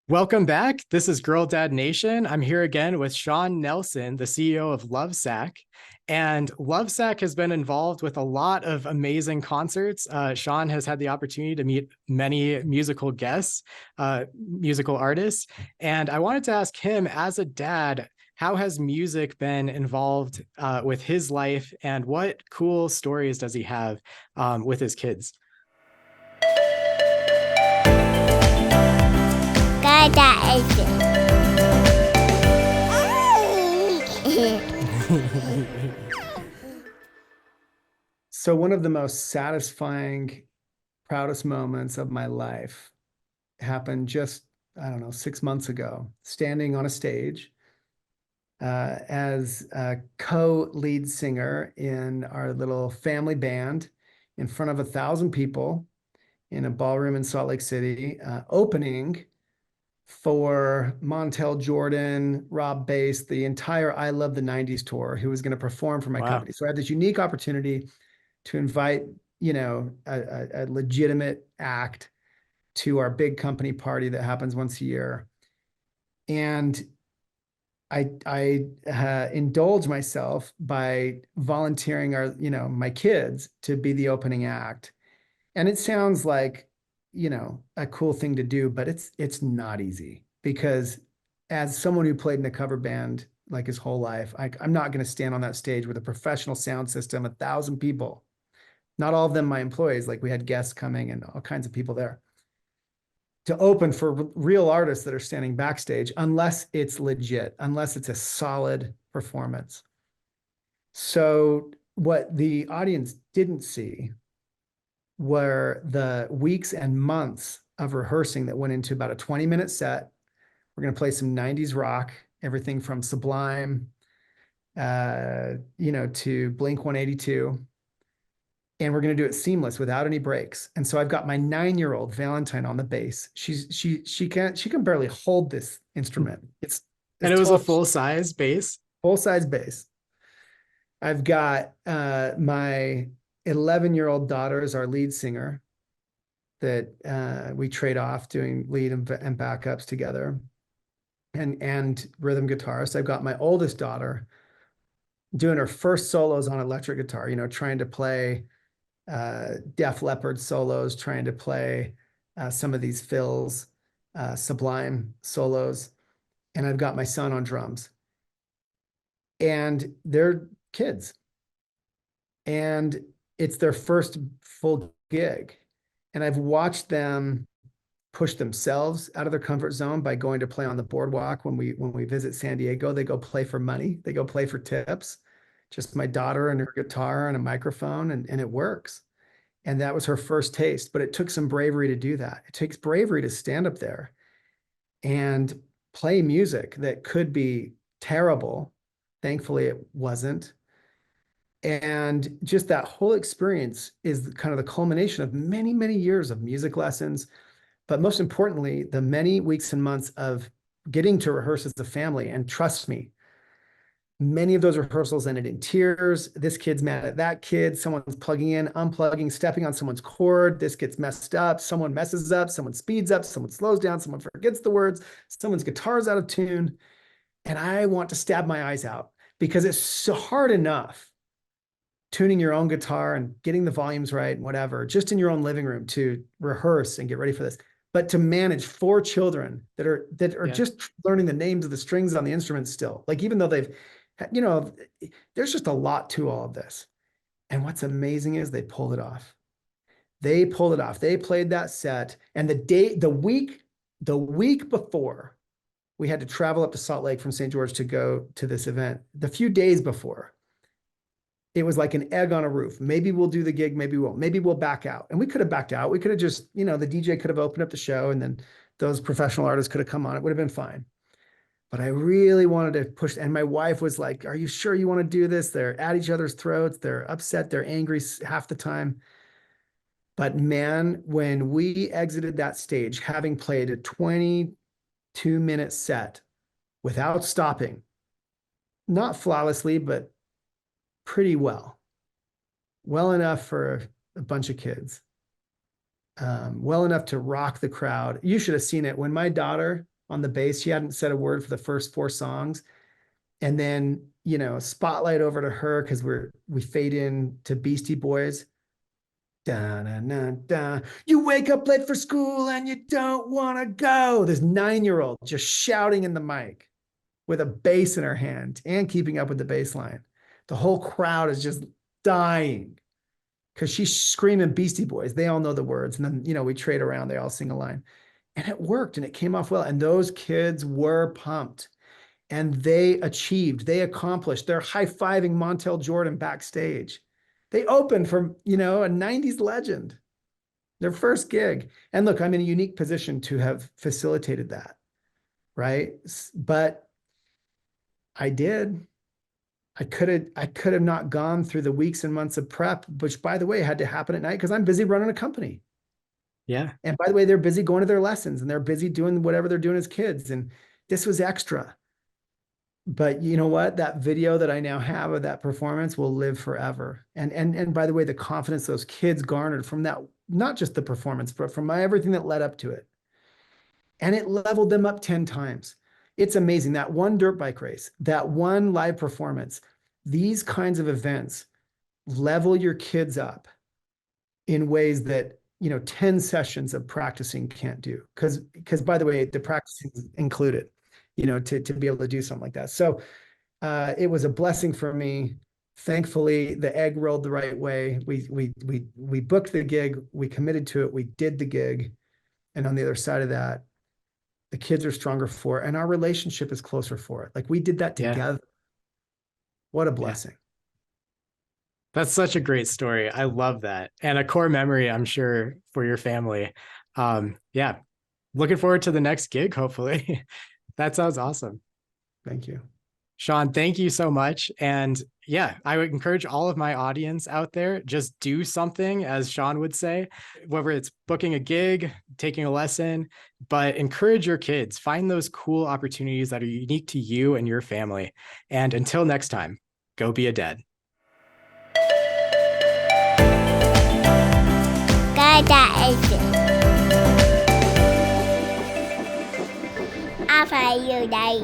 Welcome back. This is Girl Dad Nation. I'm here again with Shawn Nelson, the CEO of Lovesac. And Lovesac has been involved with a lot of amazing concerts. Shawn has had the opportunity to meet many musical guests, musical artists. And I wanted to ask him, as a dad, how has music been involved with his life, and what cool stories does he have with his kids? So one of the most satisfying, proudest moments of my life happened just, I don't know, 6 months ago, standing on a stage as a co-lead singer in our little family band in front of 1,000 people in a ballroom in Salt Lake City, opening for Montel Jordan, Rob Bass, the entire I Love the 90s tour, who was going to perform for my Wow. company. So I had this unique opportunity to invite, a legitimate act to our big company party that happens once a year. And I indulge myself by volunteering my kids to be the opening act. And it sounds like, a cool thing to do, but it's not easy because as someone who played in a cover band like his whole life, I'm not going to stand on that stage with a professional sound system, 1,000 people, not all of them my employees. Like we had guests coming and all kinds of people there to open for real artists that are standing backstage, unless it's legit, unless it's a solid performance. So what the audience didn't see were the weeks and months of rehearsing that went into about a 20-minute set. We're going to play some 90s rock, everything from Sublime, to Blink 182. And we're going to do it seamless without any breaks. And so I've got my 9-year-old Valentine on the bass. She can barely hold this instrument. And It's it was a total full size bass. full size bass. I've got my 11-year-old daughter is our lead singer that we trade off doing lead and backups together, and rhythm guitarist. I've got my oldest daughter doing her first solos on electric guitar, trying to play Def Leppard solos, trying to play some of these fills, Sublime solos. And I've got my son on drums. And they're kids. And it's their first full gig. And I've watched them push themselves out of their comfort zone by going to play on the boardwalk. When we visit San Diego, they go play for money. They go play for tips. Just my daughter and her guitar and a microphone, and it works. And that was her first taste, but it took some bravery to do that. It takes bravery to stand up there and play music that could be terrible. Thankfully, it wasn't. And just that whole experience is kind of the culmination of many, many years of music lessons, but most importantly, the many weeks and months of getting to rehearse as a family. And trust me, many of those rehearsals ended in tears. This kid's mad at that kid. Someone's plugging in, unplugging, stepping on someone's cord. This gets messed up. Someone messes up. Someone speeds up. Someone slows down. Someone forgets the words. Someone's guitar's out of tune. And I want to stab my eyes out because it's so hard enough tuning your own guitar and getting the volumes right and whatever, just in your own living room to rehearse and get ready for this. But to manage 4 children that are Yeah. just learning the names of the strings on the instruments still, like even though there's just a lot to all of this. And what's amazing is they pulled it off. They pulled it off. They played that set. And the week before, we had to travel up to Salt Lake from St. George to go to this event. The few days before, it was like an egg on a roof. Maybe we'll do the gig, maybe we won't. Maybe we'll back out. And we could have backed out. We could have just, the DJ could have opened up the show and then those professional artists could have come on. It would have been fine. But I really wanted to push. And my wife was like, are you sure you want to do this? They're at each other's throats. They're upset. They're angry half the time. But man, when we exited that stage, having played a 22-minute set without stopping, not flawlessly, but pretty well enough for a bunch of kids, well enough to rock the crowd. You should have seen it when my daughter on the bass. She hadn't said a word for the first 4 songs. And then, spotlight over to her because we fade in to Beastie Boys. Da, da, da, da. You wake up late for school and you don't want to go. This 9-year-old just shouting in the mic with a bass in her hand and keeping up with the bass line. The whole crowd is just dying because she's screaming Beastie Boys. They all know the words. And then, we trade around. They all sing a line. And it worked and it came off well. And those kids were pumped. And they accomplished. They're high-fiving Montel Jordan backstage. They opened for, a 90s legend, their first gig. And look, I'm in a unique position to have facilitated that, right? But I did. I could have not gone through the weeks and months of prep, which, by the way, had to happen at night because I'm busy running a company. Yeah. And by the way, they're busy going to their lessons and they're busy doing whatever they're doing as kids. And this was extra. But you know what? That video that I now have of that performance will live forever. And by the way, the confidence those kids garnered from that, not just the performance, but from everything that led up to it. And it leveled them up 10 times. It's amazing. That one dirt bike race, that one live performance, these kinds of events level your kids up in ways that, 10 sessions of practicing can't do. Because by the way, the practicing is included, to be able to do something like that. So it was a blessing for me. Thankfully, the egg rolled the right way. We booked the gig, we committed to it, we did the gig. And on the other side of that, the kids are stronger for it, and our relationship is closer for it. Like we did that together. Yeah. What a blessing. Yeah. That's such a great story. I love that. And a core memory, I'm sure, for your family. Yeah. Looking forward to the next gig, hopefully. That sounds awesome. Thank you. Shawn, thank you so much. And yeah, I would encourage all of my audience out there, just do something, as Shawn would say, whether it's booking a gig, taking a lesson, but encourage your kids, find those cool opportunities that are unique to you and your family. And until next time, go be a dad. Ai phải giờ đây